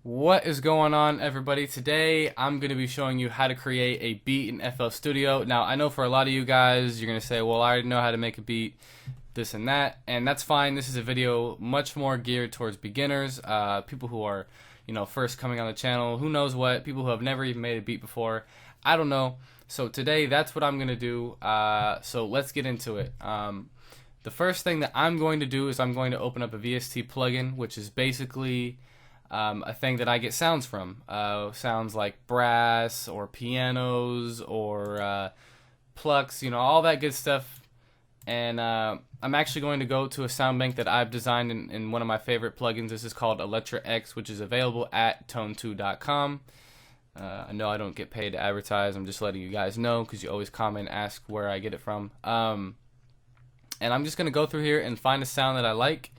What is going on, everybody? Today I'm going to be showing you how to create a beat in FL Studio. Now, I know for a lot of you guys, you're going to say, well, I already know how to make a beat, this and that, and that's fine. This is a video much more geared towards beginners, people who are, first coming on the channel, who knows what, people who have never even made a beat before. I don't know. So today, that's what I'm going to do. So let's get into it. The first thing that I'm going to do is I'm going to open up a VST plugin, which is basically a thing that I get sounds from. Sounds like brass or pianos or plucks, all that good stuff. And I'm actually going to go to a sound bank that I've designed in one of my favorite plugins. This is called Electra X, which is available at tone2.com. I know I don't get paid to advertise. I'm just letting you guys know because you always comment and ask where I get it from. And I'm just going to go through here and find a sound that I like.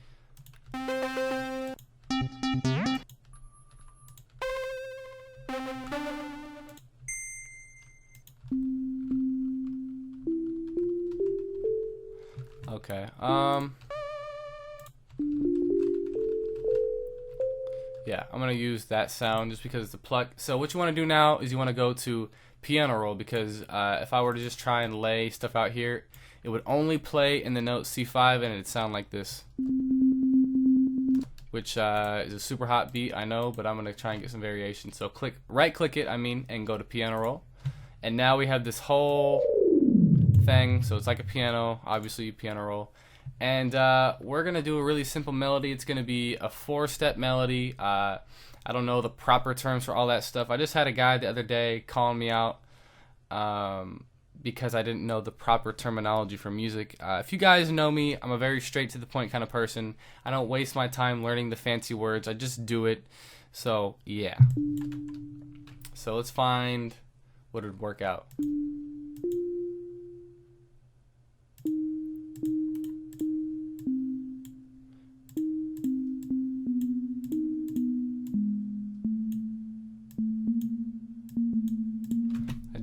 Okay, yeah, I'm gonna use that sound just because it's a pluck. So what you want to do now is you want to go to piano roll, because if I were to just try and lay stuff out here, it would only play in the note C5 and it'd sound like this, which is a super hot beat, I know, but I'm gonna try and get some variation. So right click it, and go to piano roll, and now we have this whole thing. So it's like a piano, obviously piano roll, and we're gonna do a really simple melody. It's gonna be a 4-step melody. I don't know the proper terms for all that stuff. I just had a guy the other day calling me out because I didn't know the proper terminology for music. If you guys know me, I'm a very straight to the point kind of person. I don't waste my time learning the fancy words. I just do it. So yeah, so let's find what would work out.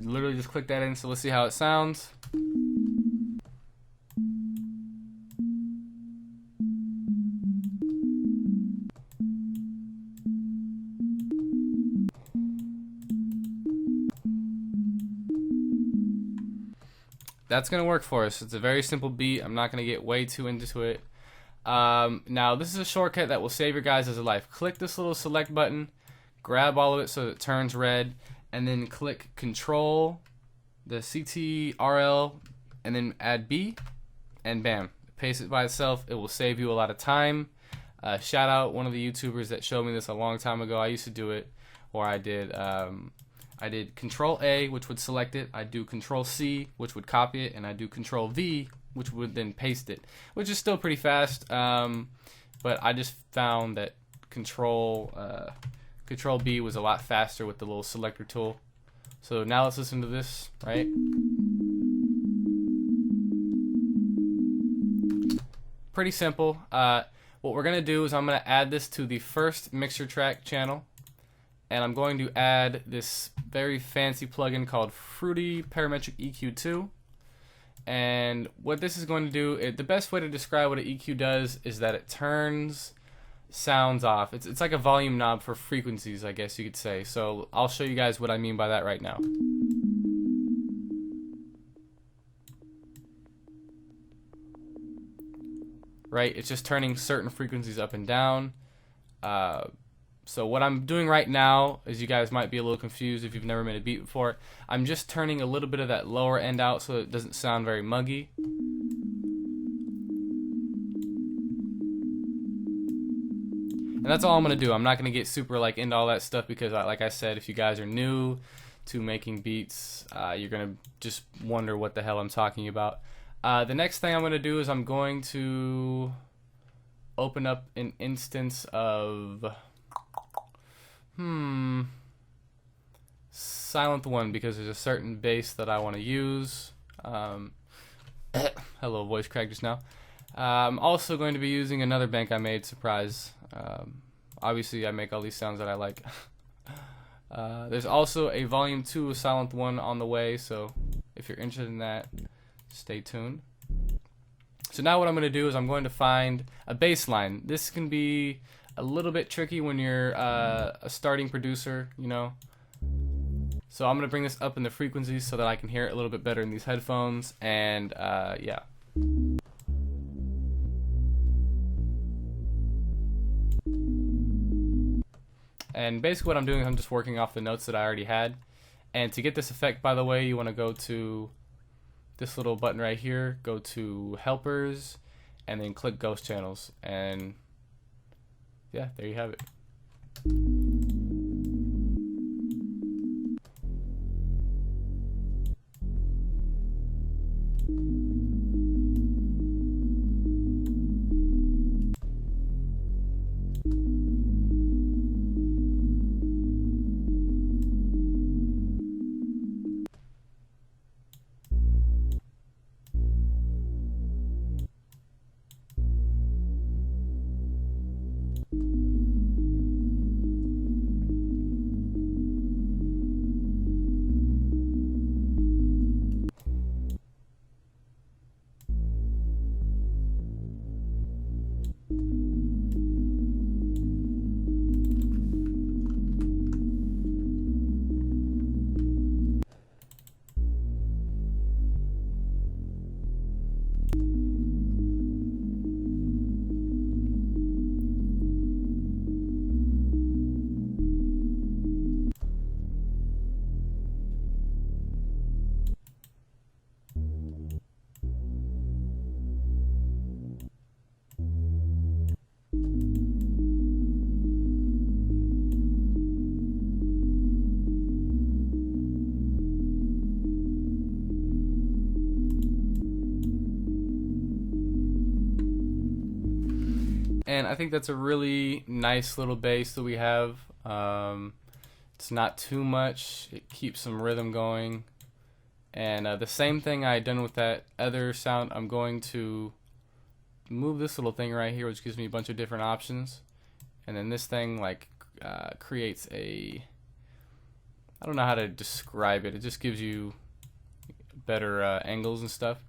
Literally just click that in, so let's see how it sounds. That's gonna work for us. It's a very simple beat. I'm not gonna get way too into it. Now this is a shortcut that will save your guys' life. Click this little select button, grab all of it so it turns red, and then click Control, the CTRL, and then add B, and bam, paste it by itself. It will save you a lot of time. Shout out one of the YouTubers that showed me this a long time ago. I used to do it, or I did Control A, which would select it. I do Control C, which would copy it, and I do Control V, which would then paste it, which is still pretty fast. But I just found that Control B was a lot faster with the little selector tool. So now let's listen to this, right? Pretty simple. What we're gonna do is I'm gonna add this to the first mixer track channel, and I'm going to add this very fancy plugin called Fruity Parametric EQ2. And what this is going to do, the best way to describe what an EQ does is that it turns sounds off. It's like a volume knob for frequencies, I guess you could say. So I'll show you guys what I mean by that right now. Right, it's just turning certain frequencies up and down. So what I'm doing right now is, you guys might be a little confused if you've never made a beat before. I'm just turning a little bit of that lower end out so it doesn't sound very muggy. And that's all I'm going to do. I'm not going to get super into all that stuff because, like I said, if you guys are new to making beats, you're going to just wonder what the hell I'm talking about. The next thing I'm going to do is I'm going to open up an instance of Silent One, because there's a certain bass that I want to use. Hello, voice crack just now. I'm also going to be using another bank I made, surprise. Obviously I make all these sounds that I like. There's also a volume 2 of Silent One on the way, so if you're interested in that, stay tuned. So now what I'm going to do is I'm going to find a bass line. This can be a little bit tricky when you're a starting producer, you know. So I'm gonna bring this up in the frequencies so that I can hear it a little bit better in these headphones, and yeah. And basically what I'm doing is I'm just working off the notes that I already had. And to get this effect, by the way, you want to go to this little button right here, go to helpers, and then click ghost channels, and yeah, there you have it. And I think that's a really nice little bass that we have. It's not too much. It keeps some rhythm going. And the same thing I had done with that other sound, I'm going to move this little thing right here, which gives me a bunch of different options. And then this thing like creates a, I don't know how to describe it. It just gives you better angles and stuff.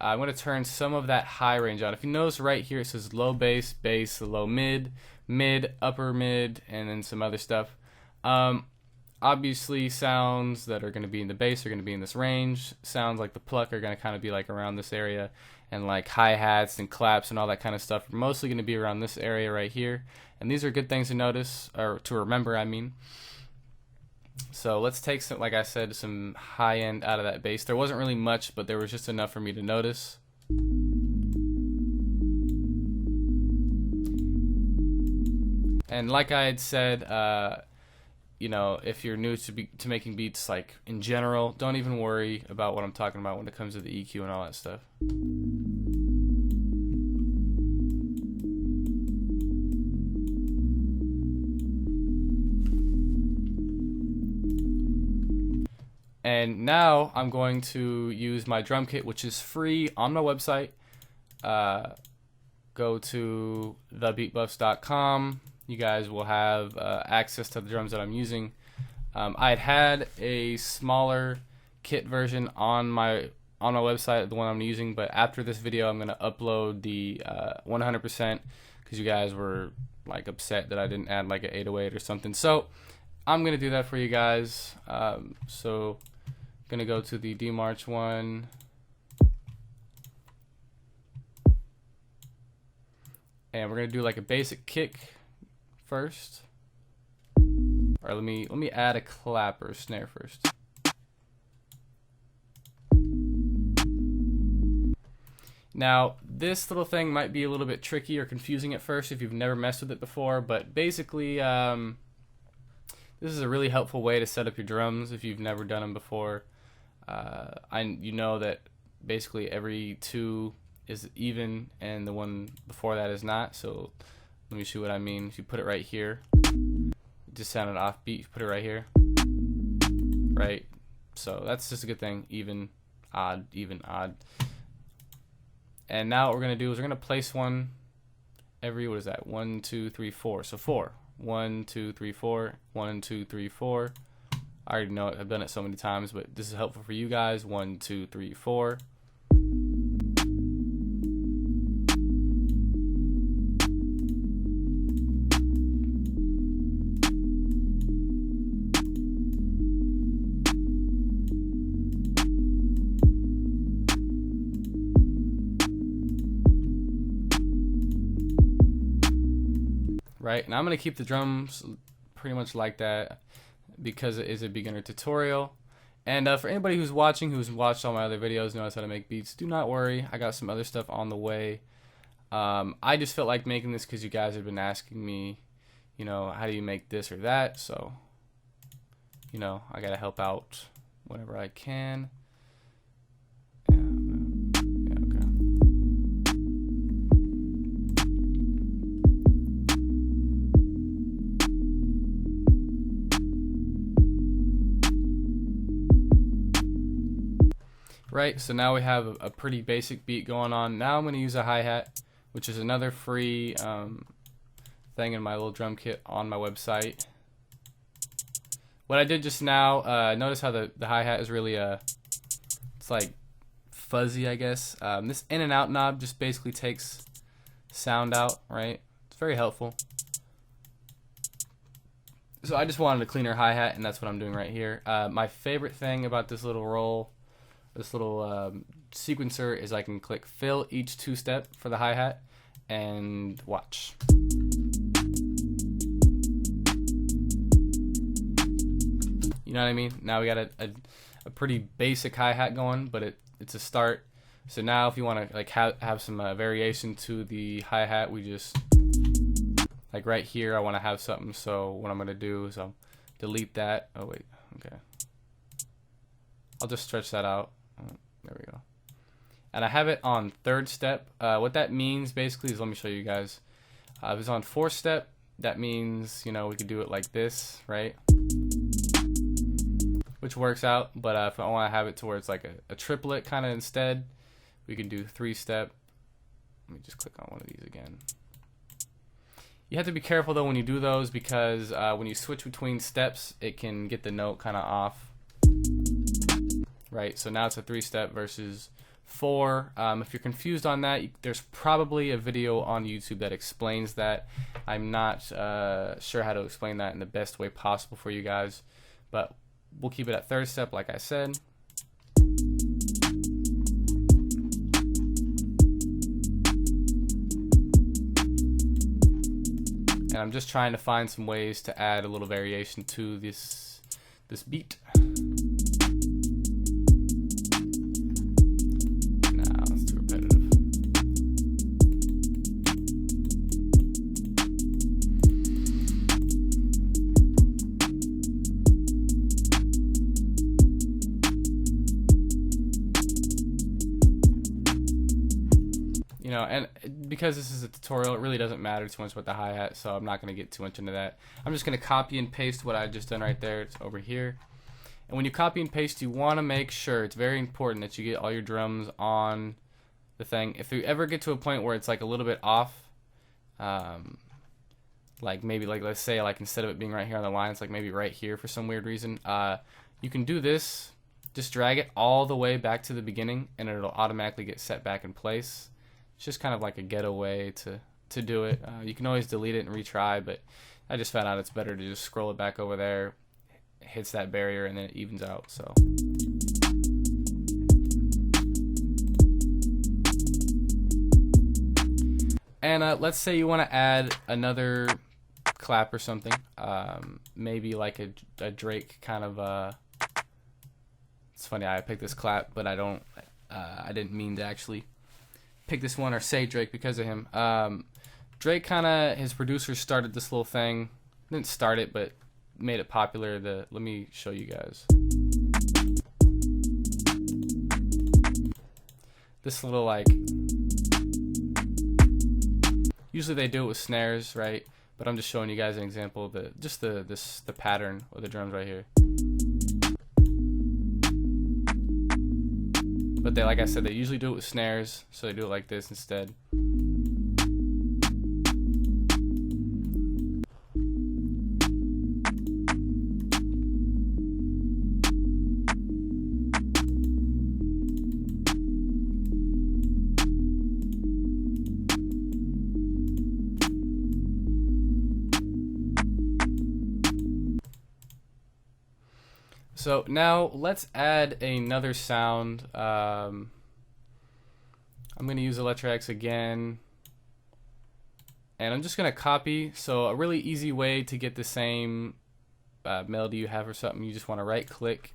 I'm going to turn some of that high range on. If you notice right here, it says low bass, bass, low mid, mid, upper mid, and then some other stuff. Obviously, sounds that are going to be in the bass are going to be in this range. Sounds like the pluck are going to kind of be like around this area. And like hi-hats and claps and all that kind of stuff are mostly going to be around this area right here. And these are good things to notice, or to remember, I mean. So let's take some, like I said, some high end out of that bass. There wasn't really much, but there was just enough for me to notice. And like I had said, you know, if you're new to making beats, like in general, don't even worry about what I'm talking about when it comes to the EQ and all that stuff. And now I'm going to use my drum kit, which is free on my website. Go to TheBeatBuffs.com. You guys will have access to the drums that I'm using. I had a smaller kit version on my website, the one I'm using, but after this video, I'm gonna upload the 100% because you guys were like upset that I didn't add like an 808 or something. So I'm gonna do that for you guys. So gonna go to the D March one. And we're gonna do like a basic kick first. Or let me add a clap or a snare first. Now this little thing might be a little bit tricky or confusing at first if you've never messed with it before, but basically this is a really helpful way to set up your drums if you've never done them before. You know that basically every 2 is even and the one before that is not. So let me show you what I mean. If you put it right here, it just sounded offbeat. You put it right here, right? So that's just a good thing. Even, odd, even, odd. And now what we're gonna do is we're gonna place one every, what is that? 1, 2, 3, 4. So 4. 1, 2, 3, 4. 1, 2, 3, 4. I already know it. I've done it so many times, but this is helpful for you guys. 1, 2, 3, 4. right? And I'm gonna keep the drums pretty much like that because it is a beginner tutorial. And for anybody who's watching, who's watched all my other videos, knows how to make beats, do not worry. I got some other stuff on the way. I just felt like making this because you guys have been asking me, you know, how do you make this or that? So, you know, I gotta help out whenever I can. Yeah, okay. Right, so now we have a pretty basic beat going on. Now I'm going to use a hi-hat, which is another free thing in my little drum kit on my website. What I did just now, notice how the hi-hat is really, it's like fuzzy, I guess. This in and out knob just basically takes sound out, right? It's very helpful. So I just wanted a cleaner hi-hat, and that's what I'm doing right here. My favorite thing about this little roll, this little sequencer, is I can click fill each 2-step for the hi-hat and watch. You know what I mean? Now we got a pretty basic hi-hat going, but it's a start. So now if you want to like have some variation to the hi-hat, we just, like right here, I want to have something. So what I'm going to do is I'll delete that. Oh wait, okay. I'll just stretch that out. There we go. And I have it on 3rd step. What that means basically is, let me show you guys. If it's on 4th step, that means, you know, we could do it like this, right? Which works out. But if I want to have it to where it's like a triplet kind of instead, we can do 3-step. Let me just click on one of these again. You have to be careful though when you do those, because when you switch between steps, it can get the note kind of off. Right, so now it's a 3-step versus 4. If you're confused on that, there's probably a video on YouTube that explains that. I'm not sure how to explain that in the best way possible for you guys, but we'll keep it at 3rd step like I said. And I'm just trying to find some ways to add a little variation to this beat. You know, and because this is a tutorial, it really doesn't matter too much about the hi-hat, so I'm not going to get too much into that. I'm just going to copy and paste what I just done right there. It's over here. And when you copy and paste, you want to make sure, it's very important that you get all your drums on the thing. If you ever get to a point where it's like a little bit off, like maybe like let's say like instead of it being right here on the line, it's like maybe right here for some weird reason, you can do this. Just drag it all the way back to the beginning, and it'll automatically get set back in place. It's just kind of like a ghetto way to do it. You can always delete it and retry, but I just found out it's better to just scroll it back over there, hits that barrier, and then it evens out. So. And let's say you want to add another clap or something, maybe like a Drake kind of. It's funny, I picked this clap, but I didn't mean to actually pick this one or say Drake because of him. Drake kind of, his producers started this little thing. Didn't start it, but made it popular. Let me show you guys. This little like, usually they do it with snares, right? But I'm just showing you guys an example of the pattern of the drums right here. But they, like I said, they usually do it with snares, so they do it like this instead. So now let's add another sound. I'm going to use Electra X again. and I'm just gonna copy. So a really easy way to get the same melody you have or something, you just want to right click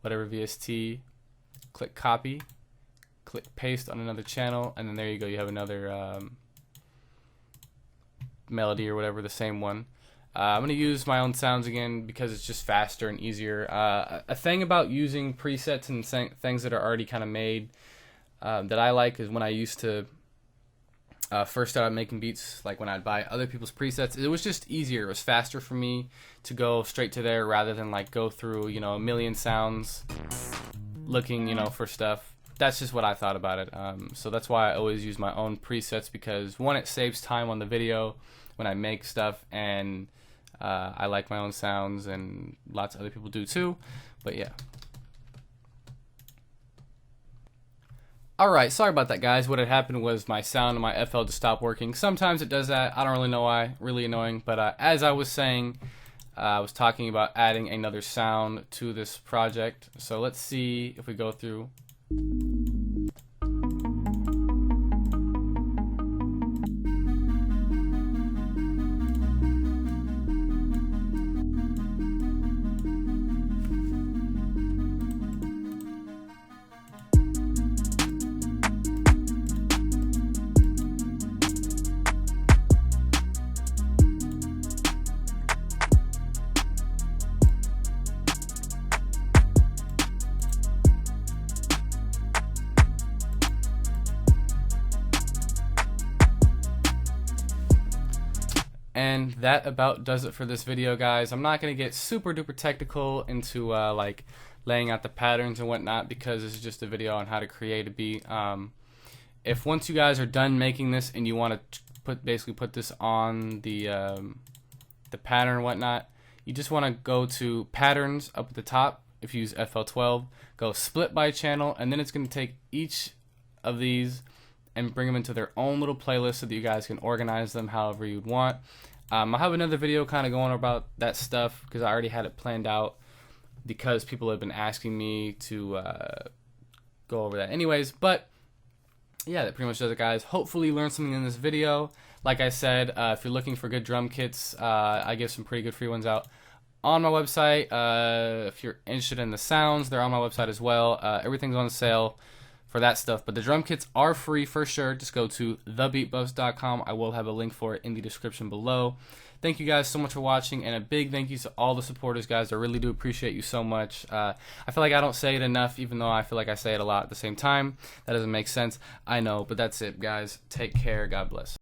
whatever VST, click copy, click paste on another channel, and then there you go, you have another melody or whatever, the same one. I'm going to use my own sounds again because it's just faster and easier. A thing about using presets and things that are already kind of made that I like is when I used to first start out making beats, like when I'd buy other people's presets, it was just easier. It was faster for me to go straight to there rather than like go through, you know, a million sounds looking, you know, for stuff. That's just what I thought about it. So that's why I always use my own presets, because one, it saves time on the video when I make stuff, and I like my own sounds, and lots of other people do too. But yeah. Alright, sorry about that, guys. What had happened was my sound and my FL just stopped working. Sometimes it does that. I don't really know why. Really annoying. But as I was saying, I was talking about adding another sound to this project. So let's see if we go through. And that about does it for this video, guys. I'm not going to get super duper technical into like laying out the patterns and whatnot, because this is just a video on how to create a beat. If once you guys are done making this and you want to basically put this on the pattern and whatnot, you just want to go to patterns up at the top. If you use FL12, go split by channel, and then it's going to take each of these and bring them into their own little playlist so that you guys can organize them however you'd want. I'll have another video kind of going about that stuff because I already had it planned out, because people have been asking me to go over that anyways. But yeah, that pretty much does it, guys. Hopefully you learned something in this video. Like I said, if you're looking for good drum kits, I give some pretty good free ones out on my website. If you're interested in the sounds, they're on my website as well. Everything's on sale for that stuff, but the drum kits are free for sure. Just go to TheBeatBuffs.com. I will have a link for it in the description below. Thank you guys so much for watching, and a big thank you to all the supporters, guys. I really do appreciate you so much. I feel like I don't say it enough, even though I feel like I say it a lot at the same time. That doesn't make sense, I know, but that's it, guys. Take care. God bless.